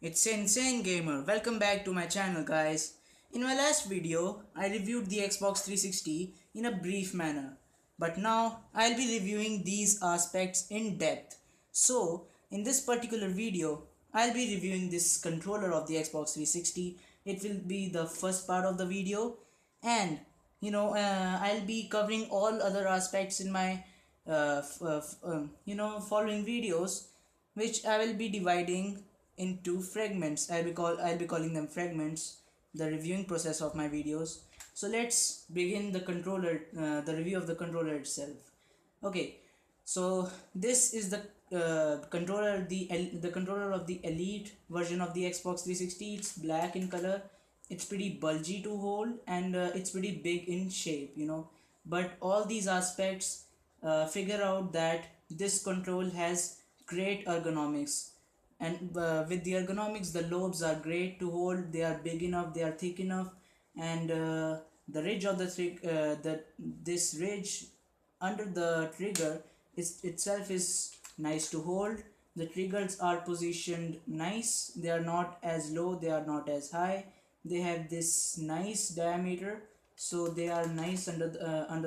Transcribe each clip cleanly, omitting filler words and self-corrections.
It's Insane Gamer. Welcome back to my channel, guys. In my last video, I reviewed the Xbox 360 in a brief manner, but now I'll be reviewing these aspects in depth. So, in this particular video, I'll be reviewing this controller of the Xbox 360. It will be the first part of the video, and I'll be covering all other aspects in my following videos, which I will be dividing into fragments. I'll be calling them fragments, the reviewing process of my videos. So let's begin the review of the controller itself. Okay, so this is the controller, the controller of the elite version of the Xbox 360. It's black in color. It's pretty bulgy to hold, and it's pretty big in shape. But all these aspects figure out that this control has great ergonomics, and with the ergonomics, the lobes are great to hold. They are big enough, they are thick enough, and the ridge of this ridge under the trigger itself is nice to hold. The triggers are positioned nice. They are not as low, they are not as high. They have this nice diameter, so they are nice under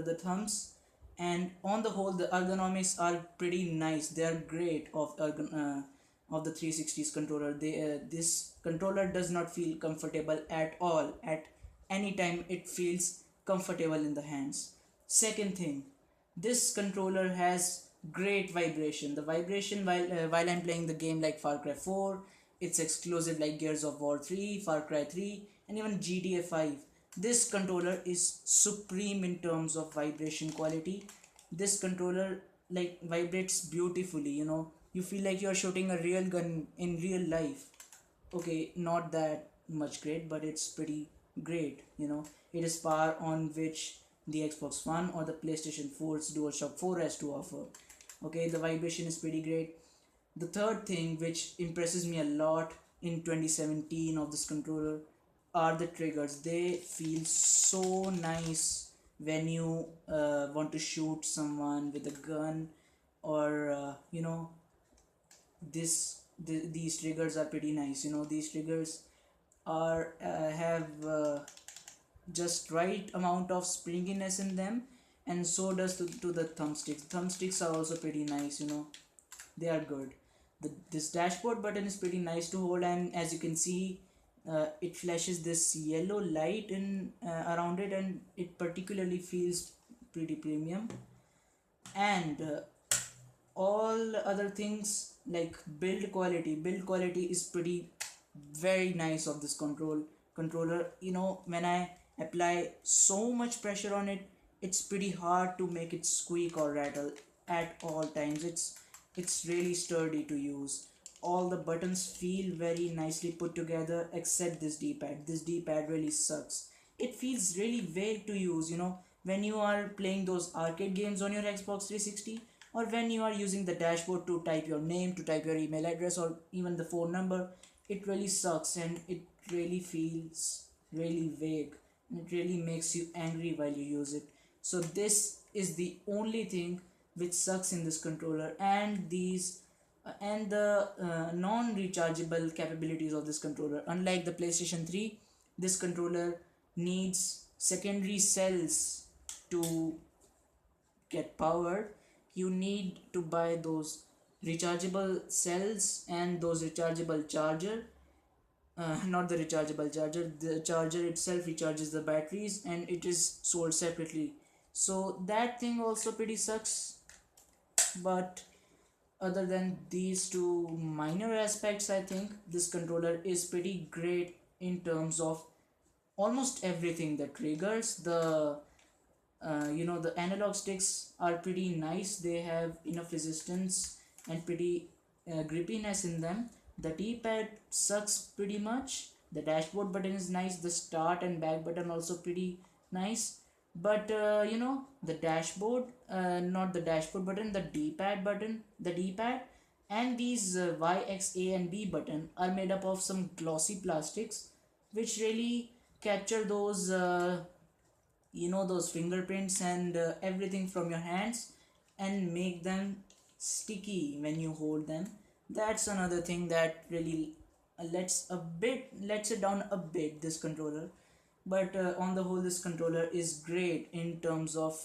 the thumbs. And on the whole, the ergonomics are pretty nice. They are great of the 360's controller. This controller does not feel comfortable at all. At any time it feels comfortable in the hands. Second thing, this controller has great vibration. The vibration while I'm playing the game, like Far Cry 4, it's exclusive like Gears of War 3, Far Cry 3, and even GTA 5. This controller is supreme in terms of vibration quality. This controller like vibrates beautifully. You feel like you're shooting a real gun in real life. Okay, not that much great, but it's pretty great. It is power on which the Xbox One or the PlayStation 4's DualShock 4 has to offer. Okay, the vibration is pretty great. The third thing which impresses me a lot in 2017 of this controller are the triggers. They feel so nice when you want to shoot someone with a gun, or these triggers are pretty nice. These triggers are have just right amount of springiness in them, and so does to the thumbsticks are also pretty nice. They are good. This dashboard button is pretty nice to hold, and as you can see, it flashes this yellow light in around it, and it particularly feels pretty premium. And all other things like build quality is pretty very nice of this controller. When I apply so much pressure on it, it's pretty hard to make it squeak or rattle at all times. It's really sturdy to use. All the buttons feel very nicely put together except this d-pad. This d-pad really sucks. It feels really vague to use, when you are playing those arcade games on your Xbox 360, or when you are using the dashboard to type your name, to type your email address, or even the phone number. It really sucks, and it really feels really vague, and it really makes you angry while you use it. So this is the only thing which sucks in this controller, and the non-rechargeable capabilities of this controller. Unlike the PlayStation 3, this controller needs secondary cells to get powered. You need to buy those rechargeable cells and those rechargeable charger. Not the rechargeable charger, the charger itself recharges the batteries, and it is sold separately. So that thing also pretty sucks. But other than these two minor aspects, I think this controller is pretty great in terms of almost everything. The triggers, the analog sticks are pretty nice. They have enough resistance and pretty grippiness in them. The d-pad sucks pretty much. The dashboard button is nice. The start and back button also pretty nice. But the dashboard, not the dashboard button, the d-pad button, the d-pad and these y, x, a and b button are made up of some glossy plastics, which really capture those fingerprints and everything from your hands, and make them sticky when you hold them. That's another thing that really let's it down a bit, this controller. But on the whole, this controller is great in terms of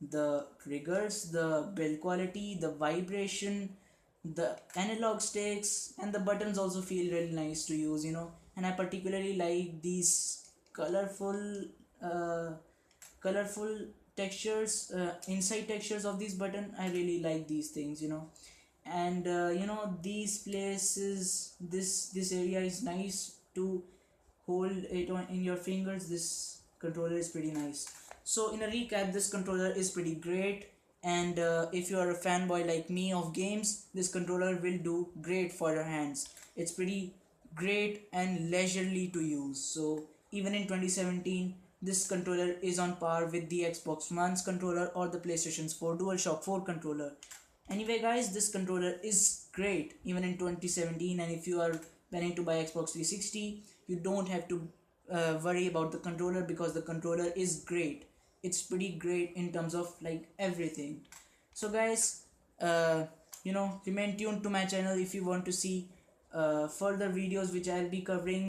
the triggers, the build quality, the vibration, the analog sticks, and the buttons also feel really nice to use, and I particularly like these uh, colorful textures, inside textures of these button. I really like these things, and these places, this area is nice to hold it on in your fingers. This controller is pretty nice. So in a recap, this controller is pretty great, and if you are a fanboy like me of games, this controller will do great for your hands. It's pretty great and leisurely to use. So even in 2017, this controller is on par with the Xbox One's controller or the PlayStation's 4 DualShock 4 controller. Anyway guys, this controller is great even in 2017, and if you are planning to buy Xbox 360, you don't have to worry about the controller, because the controller is great. It's pretty great in terms of like everything. So guys, remain tuned to my channel if you want to see further videos which I'll be covering.